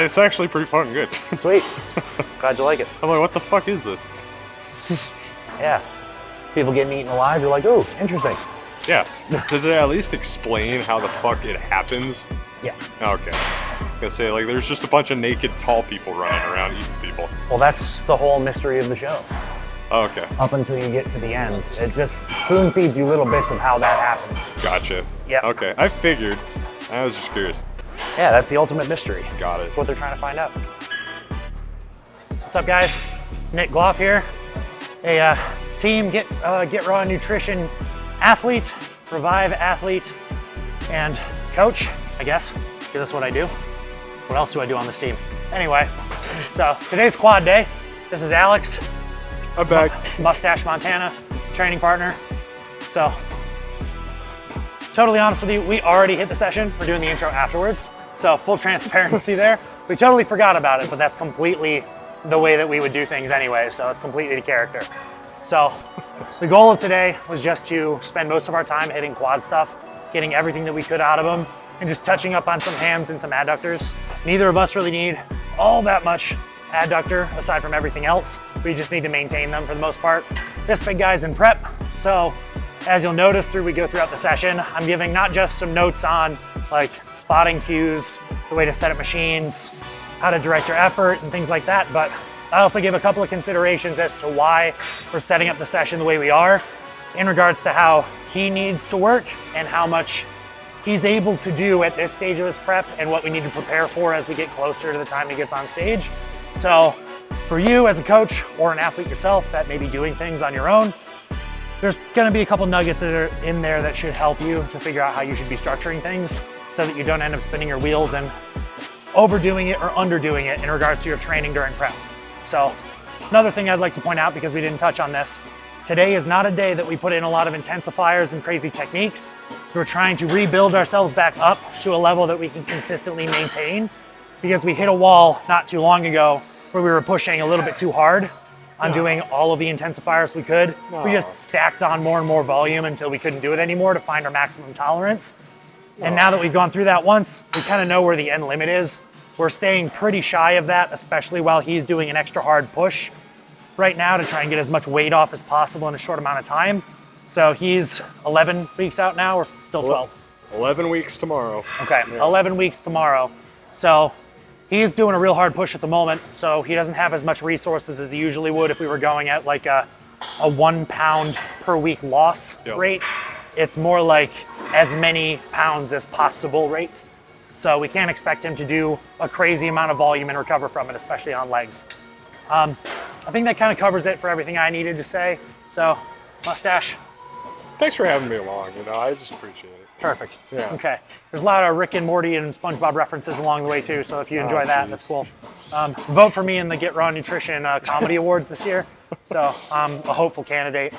It's actually pretty fucking good. Sweet. Glad you like it. I'm like, what the fuck is this? Yeah. People getting eaten alive, you're like, ooh, interesting. Yeah. Does it at least explain how the fuck it happens? Yeah. Okay. I was gonna say, like, there's just a bunch of naked tall people running around eating people. Well, that's the whole mystery of the show. Okay. Up until you get to the end. It just spoon feeds you little bits of how that happens. Gotcha. Yeah. Okay. I figured. I was just curious. Yeah, that's the ultimate mystery. Got it. That's what they're trying to find out. What's up, guys? Nick Gloff here. A team Get Raw Nutrition athlete, Revive athlete, and coach, I guess, because that's what I do. What else do I do on this team? Anyway, so today's quad day. This is Alex. I'm back. Mustache, Montana, training partner. So, totally honest with you, we already hit the session. We're doing the intro afterwards. So full transparency there. We totally forgot about it, but that's completely the way that we would do things anyway. So it's completely the character. So the goal of today was just to spend most of our time hitting quad stuff, getting everything that we could out of them, and just touching up on some hams and some adductors. Neither of us really need all that much adductor aside from everything else. We just need to maintain them for the most part. This big guy's in prep. So as you'll notice we go throughout the session, I'm giving not just some notes on like spotting cues, the way to set up machines, how to direct your effort and things like that, but I also give a couple of considerations as to why we're setting up the session the way we are in regards to how he needs to work and how much he's able to do at this stage of his prep and what we need to prepare for as we get closer to the time he gets on stage. So for you as a coach or an athlete yourself that may be doing things on your own, there's gonna be a couple nuggets that are in there that should help you to figure out how you should be structuring things so that you don't end up spinning your wheels and overdoing it or underdoing it in regards to your training during prep. So another thing I'd like to point out, because we didn't touch on this, today is not a day that we put in a lot of intensifiers and crazy techniques. We're trying to rebuild ourselves back up to a level that we can consistently maintain, because we hit a wall not too long ago where we were pushing a little bit too hard on doing all of the intensifiers we could. We just stacked on more and more volume until we couldn't do it anymore to find our maximum tolerance. And now that we've gone through that once, we kind of know where the end limit is. We're staying pretty shy of that, especially while he's doing an extra hard push right now to try and get as much weight off as possible in a short amount of time. So he's 11 weeks out now, or still 12? 11 weeks tomorrow. Okay, yeah. 11 weeks tomorrow. So he's doing a real hard push at the moment, so he doesn't have as much resources as he usually would if we were going at like a 1 pound per week loss rate. It's more like as many pounds as possible rate. So we can't expect him to do a crazy amount of volume and recover from it, especially on legs. I think that kind of covers it for everything I needed to say. So, Mustache. Thanks for having me along, I just appreciate it. Perfect. Yeah. Okay. There's a lot of Rick and Morty and SpongeBob references along the way too, so if you enjoy that, that's cool. Vote for me in the Get Raw Nutrition Comedy Awards this year. So I'm a hopeful candidate.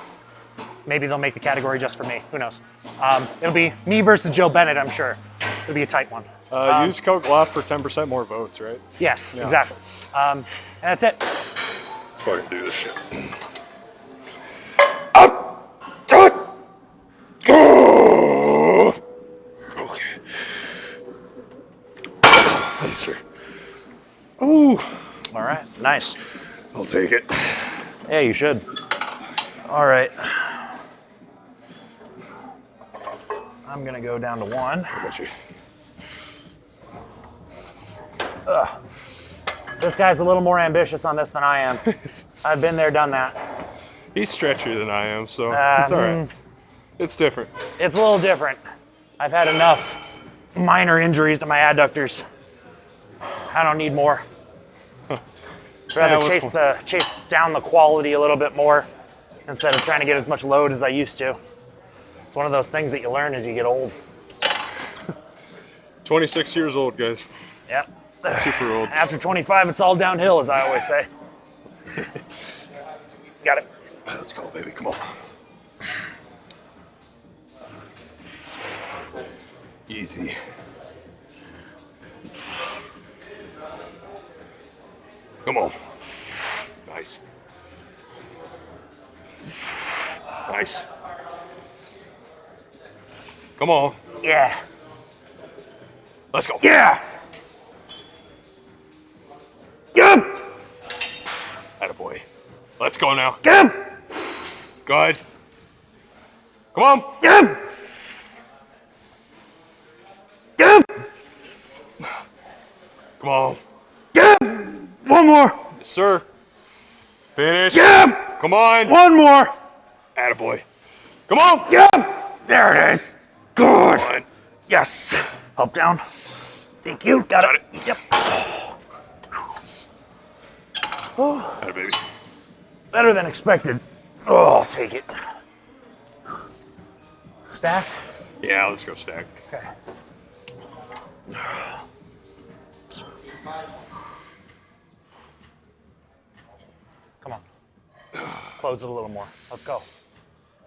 Maybe they'll make the category just for me. Who knows? It'll be me versus Joe Bennett, I'm sure. It'll be a tight one. Use code Gloff for 10% more votes, right? Yes, exactly. And that's it. Let's fucking do this shit. Okay. Thanks, sir. Ooh. All right, nice. I'll take it. Yeah, you should. All right. I'm gonna go down to 1. I got you. This guy's a little more ambitious on this than I am. I've been there, done that. He's stretchier than I am, so it's all right. It's different. It's a little different. I've had enough minor injuries to my adductors. I don't need more. I'd rather chase down the quality a little bit more instead of trying to get as much load as I used to. It's one of those things that you learn as you get old. 26 years old, guys. Yep. Super old. After 25, it's all downhill, as I always say. Got it. Let's go, baby. Come on. Easy. Come on. Nice. Nice. Come on. Yeah. Let's go. Yeah. Attaboy. Let's go now. Get him! Good. Come on. Get him! Get him! Come on. Get him! One more! Yes, sir. Finish. Get him! Come on. One more! Attaboy. Come on. Get him! There it is. Good. Come on. Yes. Help down. Thank you. Got it. Yep. Atta baby. Better than expected. Oh, I'll take it. Stack? Yeah, let's go stack. Okay. Come on. Close it a little more. Let's go.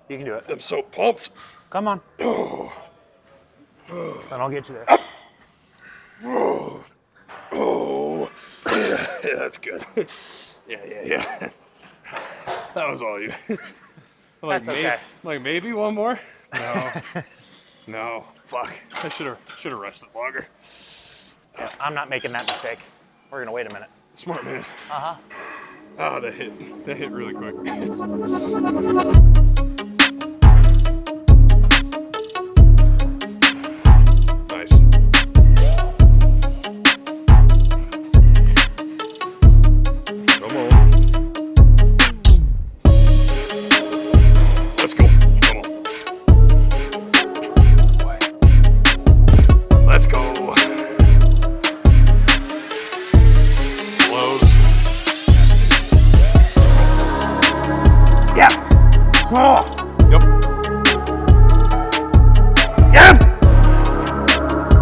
You can do it. I'm so pumped. Come on. Then I'll get you there. Oh, yeah, that's good. Yeah. That was all you. That's okay. Maybe one more. No, no. Fuck. I should have rested longer. Yeah, I'm not making that mistake. We're gonna wait a minute. Smart man. Uh-huh. Oh, that hit really quick. Nice. Come on. Let's go. Come on. Let's go. Close. Yep. Oh. Yep. Yep.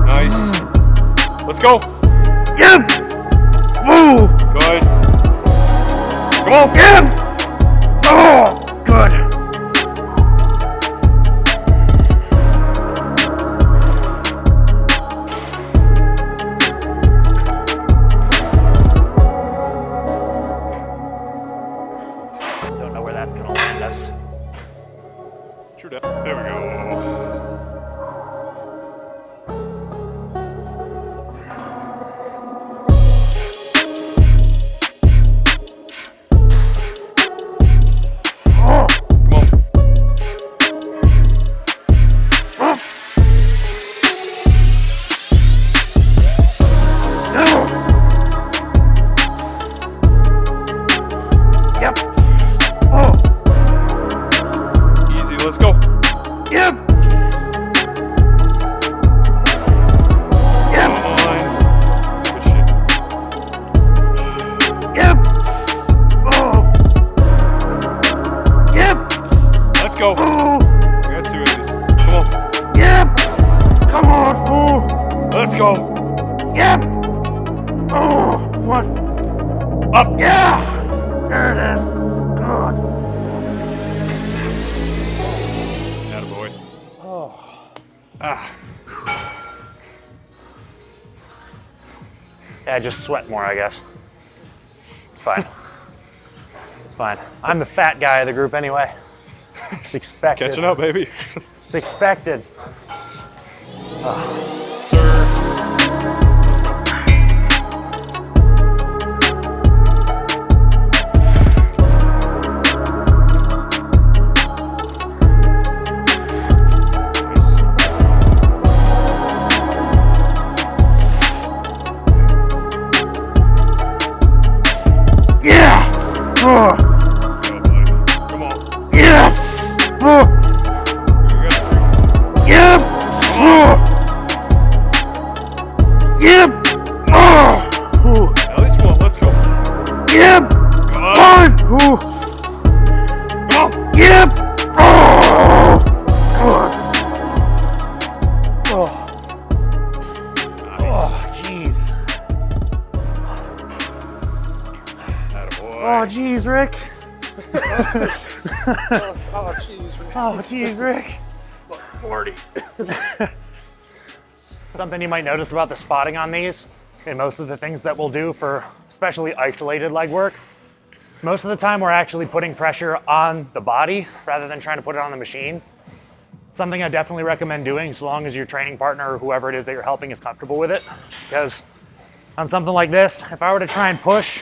Nice. Let's go. Yep. Woo. Good. Come on. Yep. Oh, good. Don't know where that's gonna land us. True that. There we go. Oh. Come on. Oh. No. Yep. Oh. Easy. Let's go. Yep. Yep. Come on. Good shit. Yep. Oh. Yep. Let's go. Oh. We got two of these. Come on. Yep. Come on. Oh. Let's go. Yep. Oh. What? Up. Yeah. There it is. Good. Attaboy. Oh. Ah. Yeah, just sweat more, I guess. It's fine. It's fine. I'm the fat guy of the group anyway. It's expected. Catching up, baby. It's expected. Yeah. Oh. Go, buddy. Come on. Yeah. Oh. We got three. Yep. Oh. Yep. Oh. Oh. At least one. Let's go. Yep. Good. One. Oh. Come on. Yep. Oh. Good. Oh. Oh, jeez. Attaboy. Oh, jeez, Rick. Oh, jeez. Oh, jeez, Rick. Morty. Something you might notice about the spotting on these, and most of the things that we'll do for especially isolated leg work, most of the time we're actually putting pressure on the body rather than trying to put it on the machine. Something I definitely recommend doing so long as your training partner or whoever it is that you're helping is comfortable with it. Because on something like this, if I were to try and push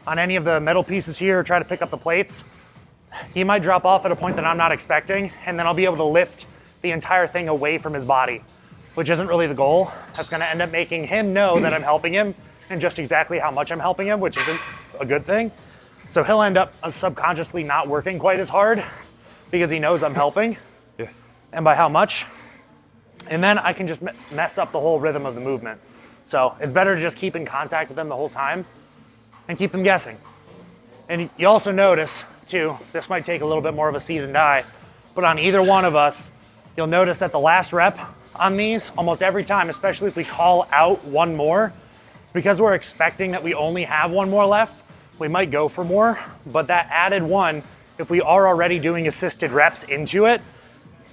on any of the metal pieces here, or try to pick up the plates, he might drop off at a point that I'm not expecting, and then I'll be able to lift the entire thing away from his body, which isn't really the goal. That's gonna end up making him know that I'm helping him and just exactly how much I'm helping him, which isn't a good thing. So he'll end up subconsciously not working quite as hard because he knows I'm helping, and by how much. And then I can just mess up the whole rhythm of the movement. So it's better to just keep in contact with them the whole time and keep them guessing. And you also notice too, this might take a little bit more of a seasoned eye, but on either one of us, you'll notice that the last rep on these, almost every time, especially if we call out one more, because we're expecting that we only have one more left, we might go for more, but that added one, if we are already doing assisted reps into it,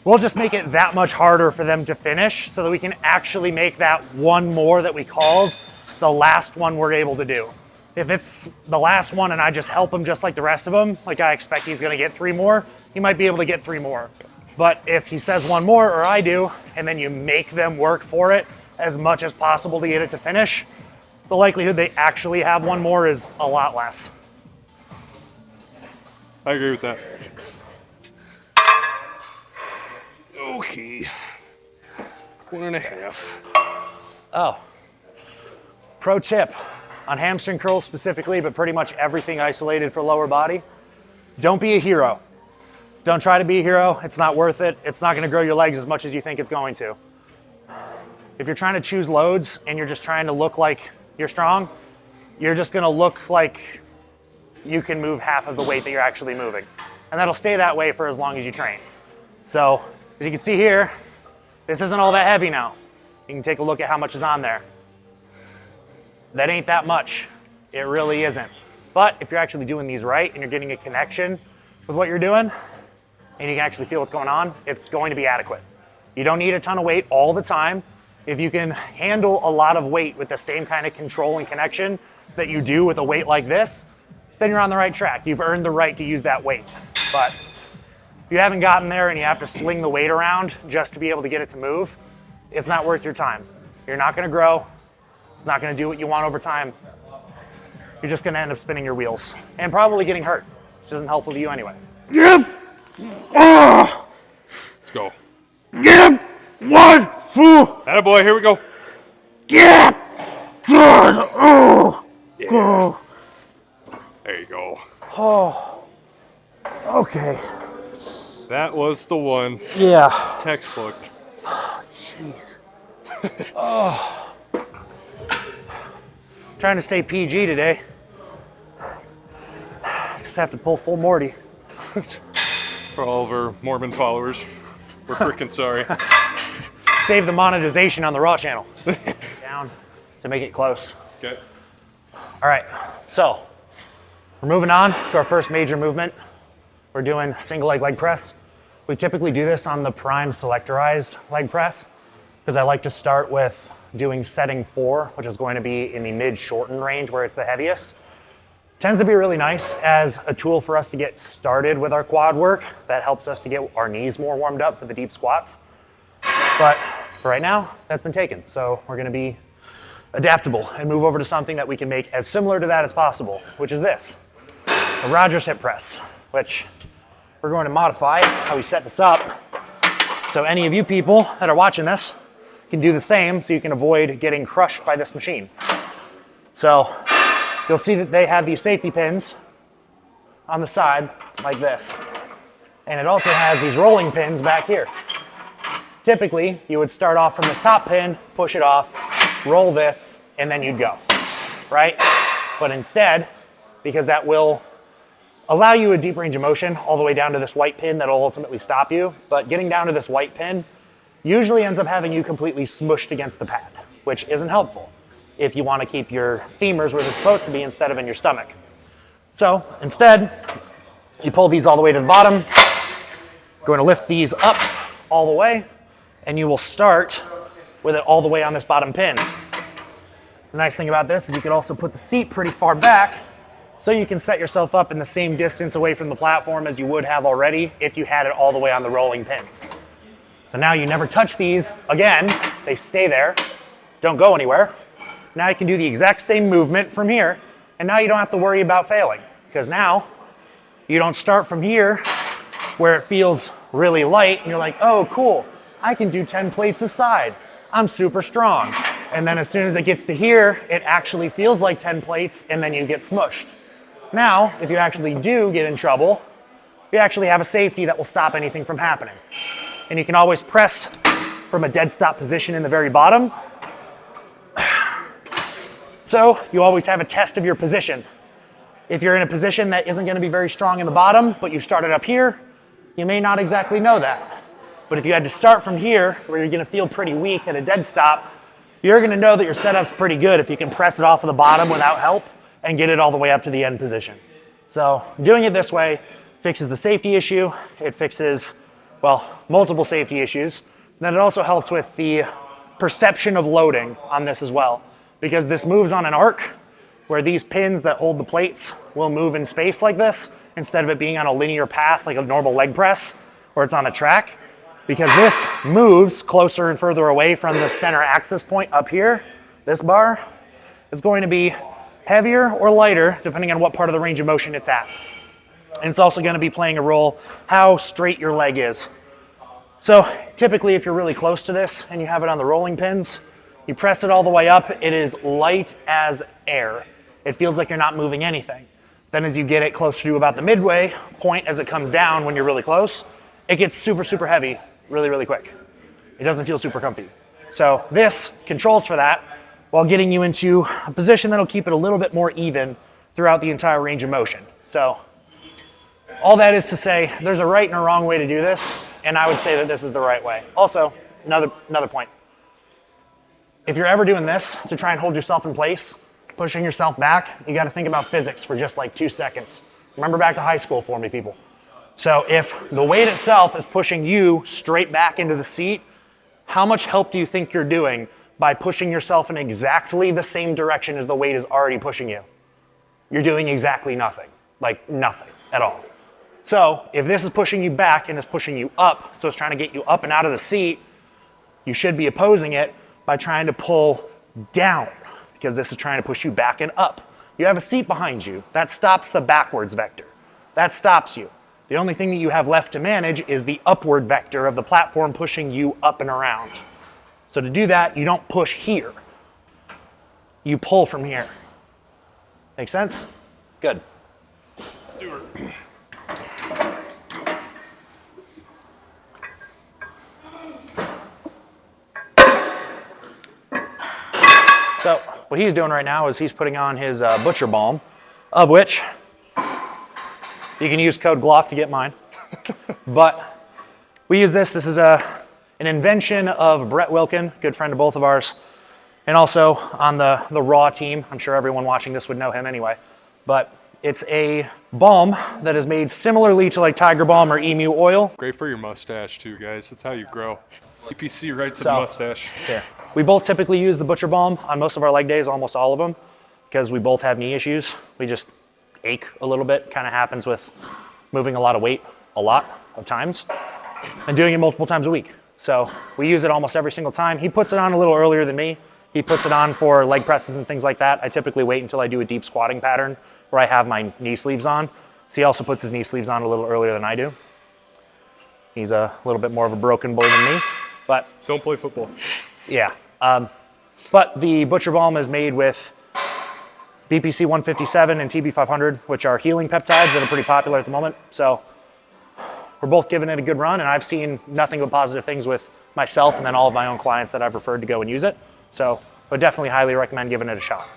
we'll just make it that much harder for them to finish so that we can actually make that one more that we called the last one we're able to do. If it's the last one and I just help him just like the rest of them, like I expect he's gonna get 3 more, he might be able to get 3 more. But if he says 1 more, or I do, and then you make them work for it as much as possible to get it to finish, the likelihood they actually have 1 more is a lot less. I agree with that. Okay. 1.5. Oh, pro tip on hamstring curls specifically, but pretty much everything isolated for lower body. Don't be a hero. Don't try to be a hero. It's not worth it. It's not gonna grow your legs as much as you think it's going to. If you're trying to choose loads and you're just trying to look like you're strong, you're just gonna look like you can move half of the weight that you're actually moving. And that'll stay that way for as long as you train. So, as you can see here, this isn't all that heavy now. You can take a look at how much is on there. That ain't that much. It really isn't. But if you're actually doing these right and you're getting a connection with what you're doing, and you can actually feel what's going on, it's going to be adequate. You don't need a ton of weight all the time. If you can handle a lot of weight with the same kind of control and connection that you do with a weight like this, then you're on the right track. You've earned the right to use that weight. But if you haven't gotten there and you have to sling the weight around just to be able to get it to move, it's not worth your time. You're not gonna grow. It's not gonna do what you want over time. You're just gonna end up spinning your wheels and probably getting hurt, which isn't helpful to you anyway. Yep. Oh. Let's go. Yep. 1, 2. Attaboy, here we go. Yep. Good. Oh. Yeah. Oh. There you go. Oh. Okay. That was the one. Yeah. Textbook. Jeez. Trying to stay PG today. Just have to pull full Morty. For all of our Mormon followers, we're freaking sorry. Save the monetization on the Raw channel. Down to make it close. Okay. All right, so we're moving on to our first major movement. We're doing single leg press. We typically do this on the prime selectorized leg press because I like to start with doing setting 4, which is going to be in the mid-shortened range where it's the heaviest. Tends to be really nice as a tool for us to get started with our quad work. That helps us to get our knees more warmed up for the deep squats. But for right now, that's been taken. So we're gonna be adaptable and move over to something that we can make as similar to that as possible, which is this, a Rogers hip press, which we're going to modify how we set this up. So any of you people that are watching this can do the same so you can avoid getting crushed by this machine. So you'll see that they have these safety pins on the side like this. And it also has these rolling pins back here. Typically, you would start off from this top pin, push it off, roll this, and then you'd go, right? But instead, because that will allow you a deep range of motion all the way down to this white pin that'll ultimately stop you, but getting down to this white pin usually ends up having you completely smushed against the pad, which isn't helpful if you want to keep your femurs where they're supposed to be instead of in your stomach. So instead, you pull these all the way to the bottom, going to lift these up all the way, and you will start with it all the way on this bottom pin. The nice thing about this is you can also put the seat pretty far back so you can set yourself up in the same distance away from the platform as you would have already if you had it all the way on the rolling pins. So now you never touch these again, they stay there, don't go anywhere. Now you can do the exact same movement from here, And now you don't have to worry about failing, because now you don't start from here where it feels really light and you're like, oh, cool, I can do 10 plates a side. I'm super strong. And then as soon as it gets to here, it actually feels like 10 plates and then you get smushed. Now, if you actually do get in trouble, you actually have a safety that will stop anything from happening. And you can always press from a dead stop position in the very bottom. So you always have a test of your position. If you're in a position that isn't going to be very strong in the bottom, but you started up here, you may not exactly know that. But if you had to start from here, where you're going to feel pretty weak at a dead stop, you're going to know that your setup's pretty good if you can press it off of the bottom without help and get it all the way up to the end position. So doing it this way fixes the safety issue. It fixes, well, multiple safety issues. And then it also helps with the perception of loading on this as well, because this moves on an arc where these pins that hold the plates will move in space like this instead of it being on a linear path like a normal leg press where it's on a track. Because this moves closer and further away from the center axis point up here, this bar is going to be heavier or lighter depending on what part of the range of motion it's at. And it's also going to be playing a role how straight your leg is. So typically if you're really close to this and you have it on the rolling pins, you press it all the way up, it is light as air. It feels like you're not moving anything. Then as you get it closer to about the midway point as it comes down when you're really close, it gets super, super heavy really, really quick. It doesn't feel super comfy. So this controls for that while getting you into a position that'll keep it a little bit more even throughout the entire range of motion. So all that is to say, there's a right and a wrong way to do this, and I would say that this is the right way. Also, another point. If you're ever doing this to try and hold yourself in place, pushing yourself back, you got to think about physics for just like 2 seconds. Remember back to high school for me, people. So if the weight itself is pushing you straight back into the seat, how much help do you think you're doing by pushing yourself in exactly the same direction as the weight is already pushing you? You're doing exactly nothing, like nothing at all. So if this is pushing you back and is pushing you up, so it's trying to get you up and out of the seat, you should be opposing it by trying to pull down, because this is trying to push you back and up. You have a seat behind you. That stops the backwards vector. That stops you. The only thing that you have left to manage is the upward vector of the platform pushing you up and around. So to do that, you don't push here. You pull from here. Make sense? Good. Let's do it. So what he's doing right now is he's putting on his butcher balm, of which you can use code Gloff to get mine. But we use this. This is an invention of Brett Wilkin, good friend of both of ours, and also on the Raw team. I'm sure everyone watching this would know him anyway. But it's a balm that is made similarly to like Tiger Balm or Emu oil. Great for your mustache too, guys. That's how you grow. EPC right to the mustache. Here. We both typically use the butcher balm on most of our leg days, almost all of them, because we both have knee issues. We just ache a little bit. Kind of happens with moving a lot of weight a lot of times and doing it multiple times a week. So we use it almost every single time. He puts it on a little earlier than me. He puts it on for leg presses and things like that. I typically wait until I do a deep squatting pattern where I have my knee sleeves on. So he also puts his knee sleeves on a little earlier than I do. He's a little bit more of a broken boy than me, but Don't play football. yeah. But the butcher balm is made with BPC 157 and TB 500, which are healing peptides that are pretty popular at the moment. So we're both giving it a good run, and I've seen nothing but positive things with myself and then all of my own clients that I've referred to go and use it. So I would definitely highly recommend giving it a shot.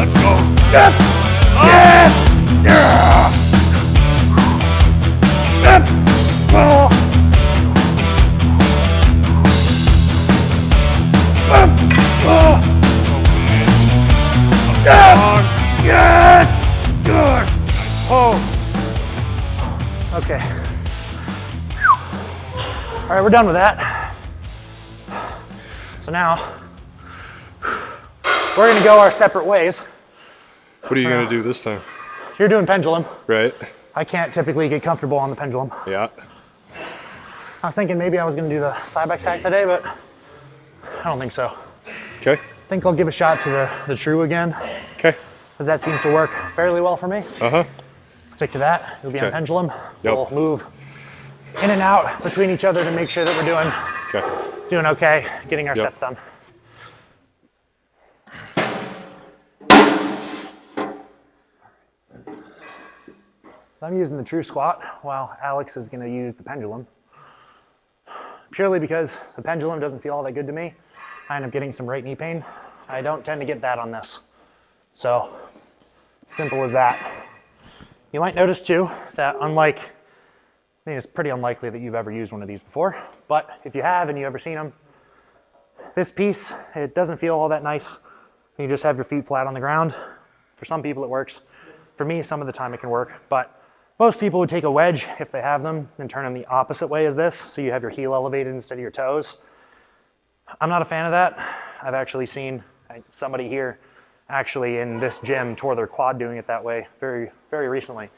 Let's go. Okay. All right, we're done with that. So now we're gonna go our separate ways. What are you gonna do this time? You're doing pendulum. Right? I can't typically get comfortable on the pendulum. Yeah. I was thinking maybe I was gonna do the side by side today, but I don't think so. Okay. I think I'll give a shot to the true again, Okay. because that seems to work fairly well for me. Uh-huh. Stick to that. You'll be on Okay. pendulum. Yep. We'll move in and out between each other to make sure that we're doing Okay. okay, getting our Yep. sets done. So I'm using the true squat while Alex is going to use the pendulum. Purely because the pendulum doesn't feel all that good to me. I end up getting some right knee pain. I don't tend to get that on this. So, simple as that. You might notice too that unlike, I think it's pretty unlikely that you've ever used one of these before, but if you have and you've ever seen them, this piece, it doesn't feel all that nice. You just have your feet flat on the ground. For some people it works. For me, some of the time it can work, but most people would take a wedge if they have them and turn them the opposite way as this, so you have your heel elevated instead of your toes. I'm not a fan of that. I've actually seen somebody here actually in this gym tore their quad doing it that way very, very recently.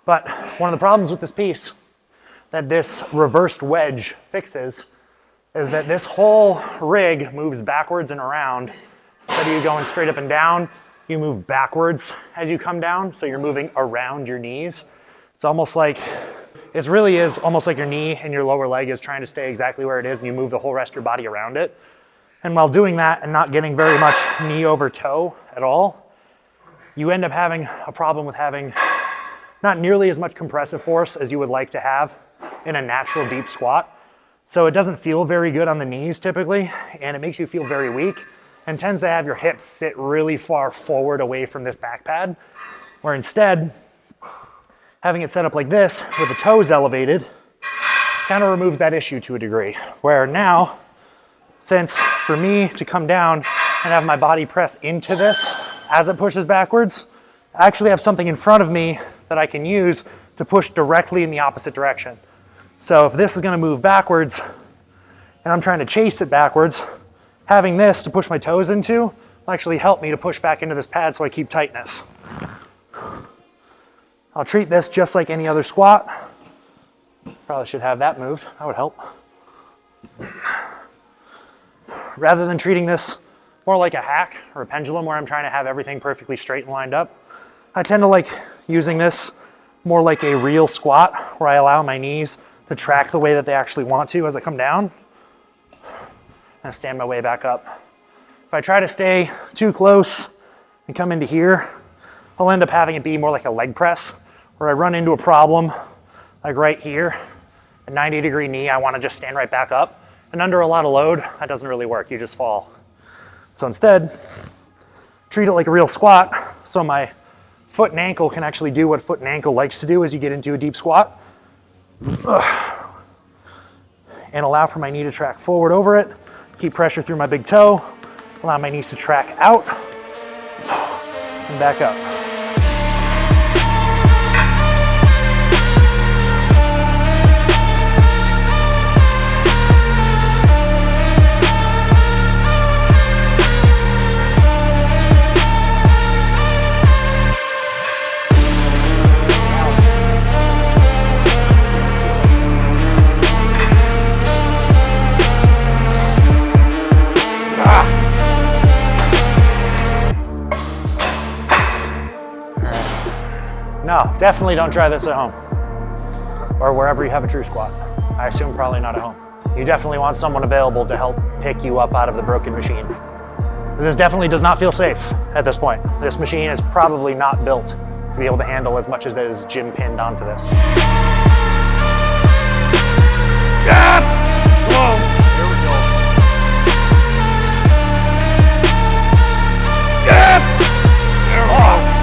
But one of the problems with this piece that this reversed wedge fixes is that this whole rig moves backwards and around. Instead of you going straight up and down, you move backwards as you come down, so you're moving around your knees. It's almost like, it really is almost like your knee and your lower leg is trying to stay exactly where it is and you move the whole rest of your body around it. And while doing that and not getting very much knee over toe at all, you end up having a problem with having not nearly as much compressive force as you would like to have in a natural deep squat. So it doesn't feel very good on the knees typically, and it makes you feel very weak and tends to have your hips sit really far forward away from this back pad, where instead, having it set up like this with the toes elevated kind of removes that issue to a degree. Where now, since for me to come down and have my body press into this as it pushes backwards, I actually have something in front of me that I can use to push directly in the opposite direction. So if this is gonna move backwards and I'm trying to chase it backwards, having this to push my toes into will actually help me to push back into this pad so I keep tightness. I'll treat this just like any other squat. Probably should have that moved, that would help. Rather than treating this more like a hack or a pendulum where I'm trying to have everything perfectly straight and lined up, I tend to like using this more like a real squat where I allow my knees to track the way that they actually want to as I come down and stand my way back up. If I try to stay too close and come into here, I'll end up having it be more like a leg press where I run into a problem like right here, a 90-degree knee, I want to just stand right back up. And under a lot of load, that doesn't really work, you just fall. So instead, treat it like a real squat so my foot and ankle can actually do what foot and ankle likes to do as you get into a deep squat. And allow for my knee to track forward over it, keep pressure through my big toe, allow my knees to track out and back up. No, definitely don't try this at home or wherever you have a true squat. I assume probably not at home. You definitely want someone available to help pick you up out of the broken machine. This definitely does not feel safe at this point. This machine is probably not built to be able to handle as much as that is gym pinned onto this. Yeah! Whoa! There we go. Yeah! There we go.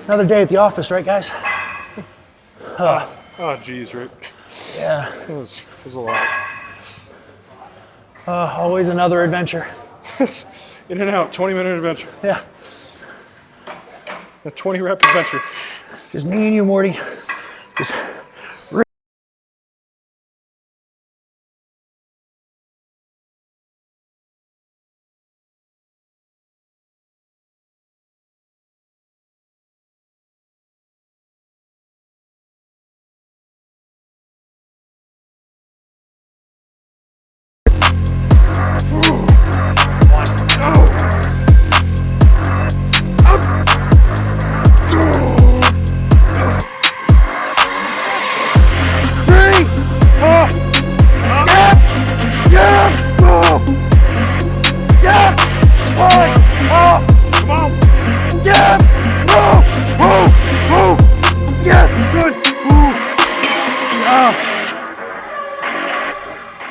Another day at the office, right, guys? Oh, geez, Rick. Yeah. It was a lot. Always another adventure. In and out, 20-minute adventure. Yeah. A 20-rep adventure. Just me and you, Morty. Just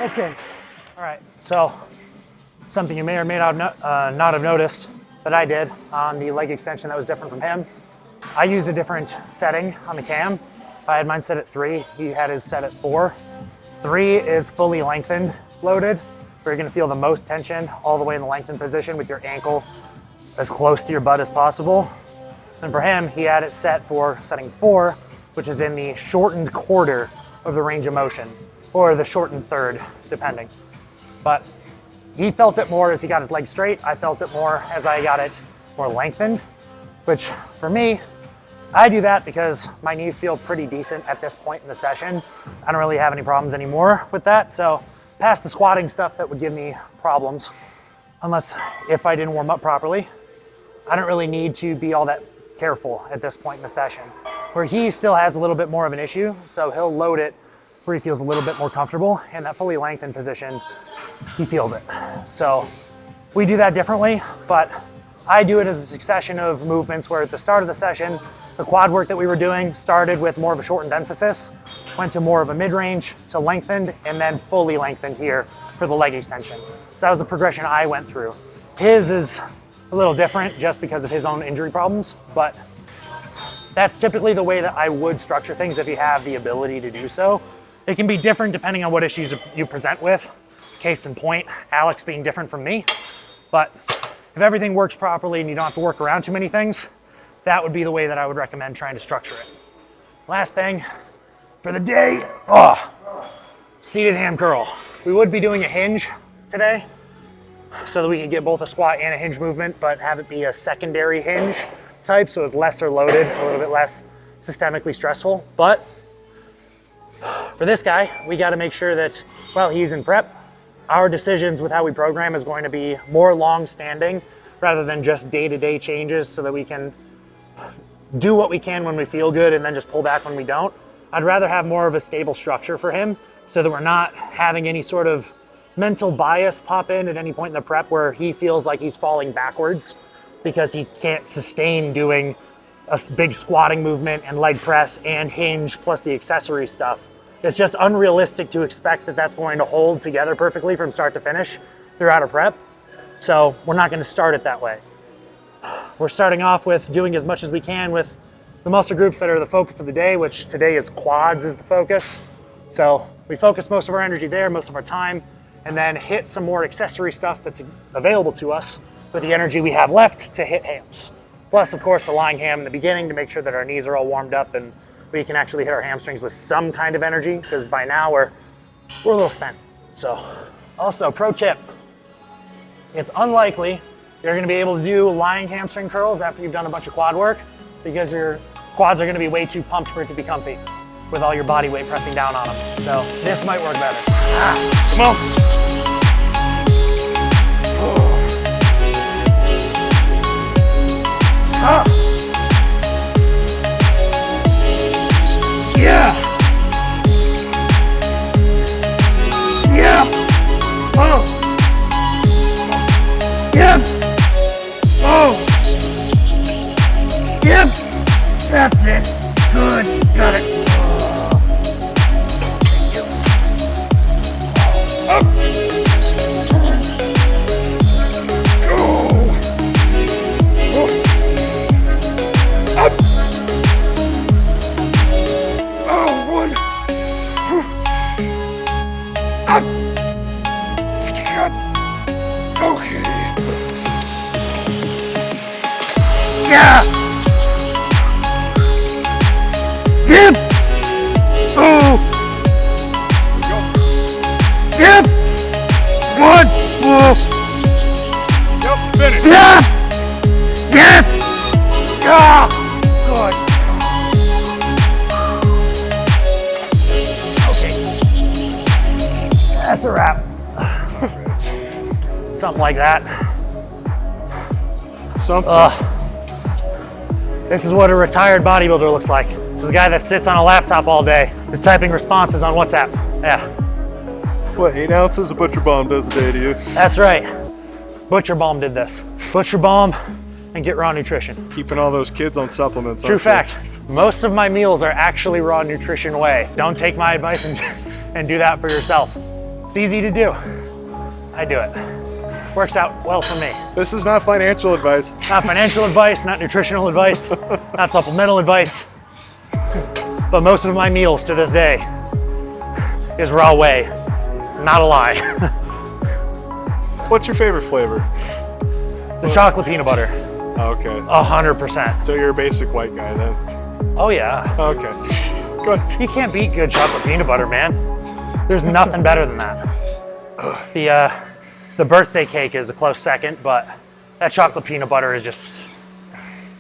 okay. All right. So something you may or may not have noticed that I did on the leg extension that was different from him. I use a different setting on the cam. I had mine set at 3. He had his set at 4. 3 is fully lengthened, loaded, where you're going to feel the most tension all the way in the lengthened position with your ankle as close to your butt as possible. And for him, he had it set for setting 4, which is in the shortened quarter of the range of motion, or the shortened third, depending. But he felt it more as he got his legs straight. I felt it more as I got it more lengthened, which for me, I do that because my knees feel pretty decent at this point in the session. I don't really have any problems anymore with that. So past the squatting stuff that would give me problems, unless if I didn't warm up properly, I don't really need to be all that careful at this point in the session. Where he still has a little bit more of an issue, so he'll load it where he feels a little bit more comfortable. In that fully lengthened position, he feels it. So we do that differently, but I do it as a succession of movements where at the start of the session, the quad work that we were doing started with more of a shortened emphasis, went to more of a mid-range to lengthened, and then fully lengthened here for the leg extension. So that was the progression I went through. His is a little different just because of his own injury problems, but that's typically the way that I would structure things if you have the ability to do so. It can be different depending on what issues you present with. Case in point, Alex being different from me. But if everything works properly and you don't have to work around too many things, that would be the way that I would recommend trying to structure it. Last thing for the day, seated ham curl. We would be doing a hinge today so that we could get both a squat and a hinge movement, but have it be a secondary hinge type, so it's lesser loaded, a little bit less systemically stressful. But for this guy, we got to make sure that while he's in prep, our decisions with how we program is going to be more long-standing rather than just day-to-day changes, so that we can do what we can when we feel good and then just pull back when we don't. I'd rather have more of a stable structure for him so that we're not having any sort of mental bias pop in at any point in the prep where he feels like he's falling backwards because he can't sustain doing a big squatting movement and leg press and hinge plus the accessory stuff. It's just unrealistic to expect that that's going to hold together perfectly from start to finish throughout a prep. So we're not going to start it that way. we're starting off with doing as much as we can with the muscle groups that are the focus of the day, which today is quads is the focus. So we focus most of our energy there, most of our time, and then hit some more accessory stuff that's available to us with the energy we have left to hit hams. Plus, of course, the lying ham in the beginning to make sure that our knees are all warmed up and we can actually hit our hamstrings with some kind of energy, because by now we're a little spent. So, also, pro tip, it's unlikely you're gonna be able to do lying hamstring curls after you've done a bunch of quad work, because your quads are gonna be way too pumped for it to be comfy with all your body weight pressing down on them. So this might work better. Come on. Yeah. Yeah. Oh. Yep. Oh. Yep. That's it. Good. Got it. Up. Go. Up. Oh, one. Up. God. Okay. Yeah. Yep. Oh. Yep. One. Whoa. Yep, finish. Yeah. Yep. Ah. Good. Okay. That's a wrap. Something like that. Something. This is what a retired bodybuilder looks like. This is a guy that sits on a laptop all day, just typing responses on WhatsApp. Yeah, That's what 8 ounces of Butcher Bomb does a day to you. that's right. Butcher Balm did this. Butcher Balm and get raw nutrition. Keeping all those kids on supplements. True aren't you? fact. Most of my meals are actually raw nutrition whey. Don't take my advice and do that for yourself. It's easy to do. I do it. Works out well for me. This is not financial advice. Not financial advice, not nutritional advice, not supplemental advice. But most of my meals to this day is raw whey. Not a lie. What's your favorite flavor? The chocolate peanut butter, Oh, okay. 100%. So you're a basic white guy then. Oh yeah. Okay. Good. You can't beat good chocolate peanut butter, man. There's nothing better than that. The birthday cake is a close second, but that chocolate peanut butter is just,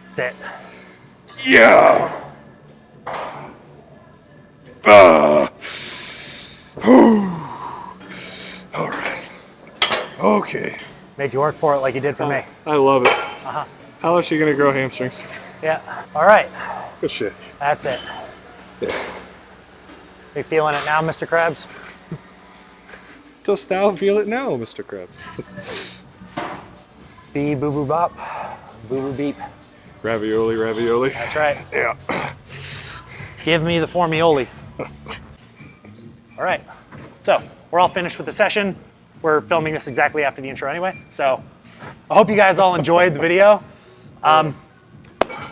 it's it. Yeah. All right. Okay. Made you work for it like you did for me. I love it. How is she gonna grow hamstrings? Yeah, all right, Good shit. that's it. Yeah. You feeling it now, Mr. Krabs? Dost thou feel it now, Mr. Krabs? Bee boo boo bop, boo boo beep. Ravioli, ravioli. That's right. Yeah. Give me the formioli. All right, so we're all finished with the session. We're filming this exactly after the intro anyway, so I hope you guys all enjoyed the video.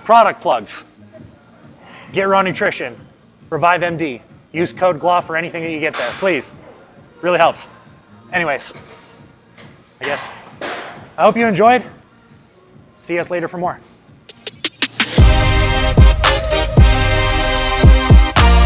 Product plugs. Get Raw Nutrition, Revive MD. Use code Gloff for anything that you get there, please. Really helps. Anyways, I guess I hope you enjoyed. See us later for more.